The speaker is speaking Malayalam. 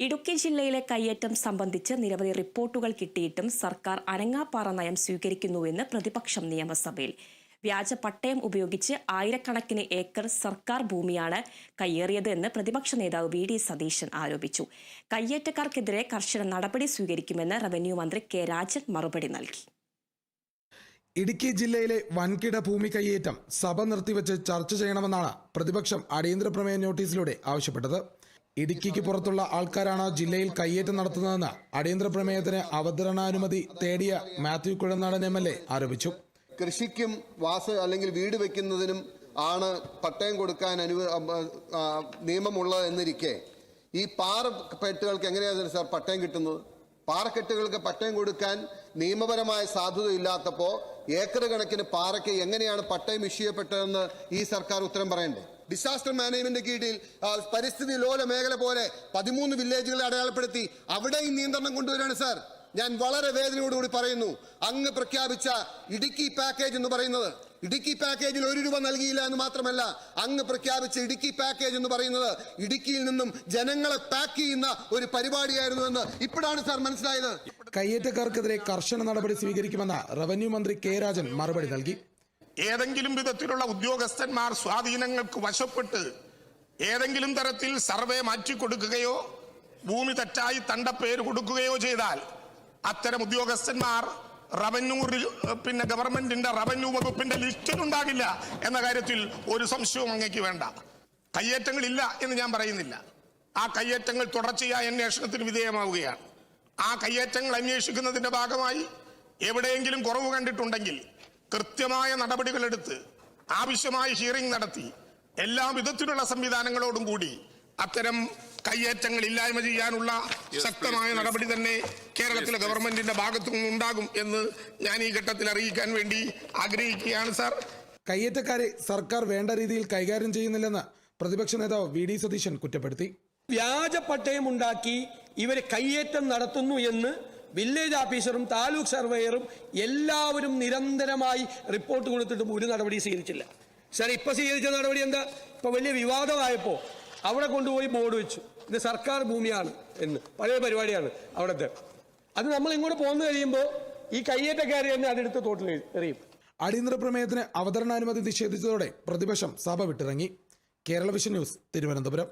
ഇടുക്കി ജില്ലയിലെ കയ്യേറ്റം സംബന്ധിച്ച് നിരവധി റിപ്പോർട്ടുകൾ കിട്ടിയിട്ടും സർക്കാർ അനങ്ങാപ്പാറ നയം സ്വീകരിക്കുന്നുവെന്ന് പ്രതിപക്ഷം നിയമസഭയിൽ. വ്യാജ പട്ടയം ഉപയോഗിച്ച് ആയിരക്കണക്കിന് ഏക്കർ സർക്കാർ ഭൂമിയാണ് കയ്യേറിയത് എന്ന് പ്രതിപക്ഷ നേതാവ് വി.ഡി. സതീശൻ ആരോപിച്ചു. കയ്യേറ്റക്കാർക്കെതിരെ കർശന നടപടി സ്വീകരിക്കുമെന്ന് റവന്യൂ മന്ത്രി കെ. രാജൻ മറുപടി നൽകി. ഇടുക്കി ജില്ലയിലെ വൻകിട ഭൂമി കയ്യേറ്റം സഭ നിർത്തിവെച്ച് ചർച്ച ചെയ്യണമെന്നാണ് പ്രതിപക്ഷം അടിയന്തര പ്രമേയ നോട്ടീസിലൂടെ ആവശ്യപ്പെട്ടത്. ഇടുക്കിക്ക് പുറത്തുള്ള ആൾക്കാരാണ് ജില്ലയിൽ കയ്യേറ്റം നടത്തുന്നതെന്ന് അടിയന്തര പ്രമേയത്തിന് അവതരണാനുമതി തേടിയ മാത്യു കുഴനാടൻ MLA ആരോപിച്ചു. കൃഷിക്കും അല്ലെങ്കിൽ വീട് വെക്കുന്നതിനും ആണ് പട്ടയം കൊടുക്കാൻ നിയമമുള്ളത് എന്നിരിക്കെ ഈ പാറക്കെട്ടുകൾക്ക് എങ്ങനെയാണ് സാർ പട്ടയം കിട്ടുന്നത്? പാറക്കെട്ടുകൾക്ക് പട്ടയം കൊടുക്കാൻ നിയമപരമായ സാധുത ഇല്ലാത്തപ്പോൾ ഏക്കർ കണക്കിന് പാറയ്ക്ക് എങ്ങനെയാണ് പട്ടയം ഇഷ്യൂ ചെയ്യപ്പെട്ടതെന്ന് ഈ സർക്കാർ ഉത്തരം പറയണ്ടേ? ഡിസാസ്റ്റർ മാനേജ്മെന്റ് കീഴിൽ പരിസ്ഥിതി ലോല മേഖല പോലെ 13 വില്ലേജുകളെ അടയാളപ്പെടുത്തി അവിടെയും നിയന്ത്രണം കൊണ്ടുവരികയാണ് സാർ. ഞാൻ വളരെ വേദനയോടുകൂടി പറയുന്നു, അങ്ങ് പ്രഖ്യാപിച്ച ഇടുക്കി പാക്കേജ് എന്ന് പറയുന്നത്, ഇടുക്കി പാക്കേജിൽ 1 രൂപ നൽകിയില്ല എന്ന് മാത്രമല്ല, അങ്ങ് പ്രഖ്യാപിച്ച ഇടുക്കി പാക്കേജ് എന്ന് പറയുന്നത് ഇടുക്കിയിൽ നിന്നും ജനങ്ങളെ പാക്ക് ചെയ്യുന്ന ഒരു പരിപാടിയായിരുന്നു എന്ന് ഇപ്പോഴാണ് സാർ മനസ്സിലായത്. കയ്യേറ്റക്കാർക്കെതിരെ കർശന നടപടി സ്വീകരിക്കുമെന്ന് റവന്യൂ മന്ത്രി കെ. രാജൻ മറുപടി നൽകി. ഏതെങ്കിലും വിധത്തിലുള്ള ഉദ്യോഗസ്ഥന്മാർ സ്വാധീനങ്ങൾക്ക് വശപ്പെട്ട് ഏതെങ്കിലും തരത്തിൽ സർവേ മാറ്റിക്കൊടുക്കുകയോ ഭൂമി തെറ്റായി തണ്ടപ്പേര് കൊടുക്കുകയോ ചെയ്താൽ അത്തരം ഉദ്യോഗസ്ഥന്മാർ ഗവൺമെന്റിന്റെ റവന്യൂ വകുപ്പിന്റെ ലിസ്റ്റിലുണ്ടാകില്ല എന്ന കാര്യത്തിൽ ഒരു സംശയവും അങ്ങേക്ക് വേണ്ട. കയ്യേറ്റങ്ങളില്ല എന്ന് ഞാൻ പറയുന്നില്ല. ആ കയ്യേറ്റങ്ങൾ തുടർച്ചയായ അന്വേഷണത്തിന് വിധേയമാവുകയാണ്. ആ കയ്യേറ്റങ്ങൾ അന്വേഷിക്കുന്നതിന്റെ ഭാഗമായി എവിടെയെങ്കിലും കുറവ് കണ്ടിട്ടുണ്ടെങ്കിൽ കൃത്യമായ നടപടികളെടുത്ത് ആവശ്യമായ ഹിയറിംഗ് നടത്തി എല്ലാ വിധത്തിലുള്ള സംവിധാനങ്ങളോടും കൂടി അത്തരം കയ്യേറ്റങ്ങൾ ഇല്ലായ്മ ചെയ്യാനുള്ള ശക്തമായ നടപടി തന്നെ കേരളത്തിലെ ഗവൺമെന്റിന്റെ ഭാഗത്തു നിന്നുണ്ടാകും എന്ന് ഞാൻ ഈ ഘട്ടത്തിൽ അറിയിക്കാൻ വേണ്ടി ആഗ്രഹിക്കുകയാണ് സാർ. കയ്യേറ്റക്കാരെ സർക്കാർ വേണ്ട രീതിയിൽ കൈകാര്യം ചെയ്യുന്നില്ലെന്ന് പ്രതിപക്ഷ നേതാവ് വി.ഡി. സതീശൻ കുറ്റപ്പെടുത്തി. വ്യാജ പട്ടയം ഉണ്ടാക്കി ഇവരെ കയ്യേറ്റം നടത്തുന്നു എന്ന് വില്ലേജ് ഓഫീസറും താലൂക്ക് സർവേയറും എല്ലാവരും നിരന്തരമായി റിപ്പോർട്ട് കൊടുത്തിട്ടും ഒരു നടപടി സ്വീകരിച്ചില്ല. സാർ ഇപ്പൊ സ്വീകരിച്ച നടപടി എന്താ? ഇപ്പൊ വലിയ വിവാദമായപ്പോൾ അവിടെ കൊണ്ടുപോയി ബോർഡ് വെച്ചു, ഇത് സർക്കാർ ഭൂമിയാണ് എന്ന്. പഴയ പരിപാടിയാണ് അവിടുത്തെ. അത് നമ്മൾ ഇങ്ങോട്ട് പോന്നു കഴിയുമ്പോൾ ഈ കയ്യേറ്റക്കാരെ തന്നെ അതെടുത്ത് തോട്ടിൽ എറിയും. അടിയന്തര പ്രമേയത്തിന് അവതരണാനുമതി നിഷേധിച്ചതോടെ പ്രതിപക്ഷം സഭ വിട്ടിറങ്ങി. Kerala vision news, Thiruvananthapuram.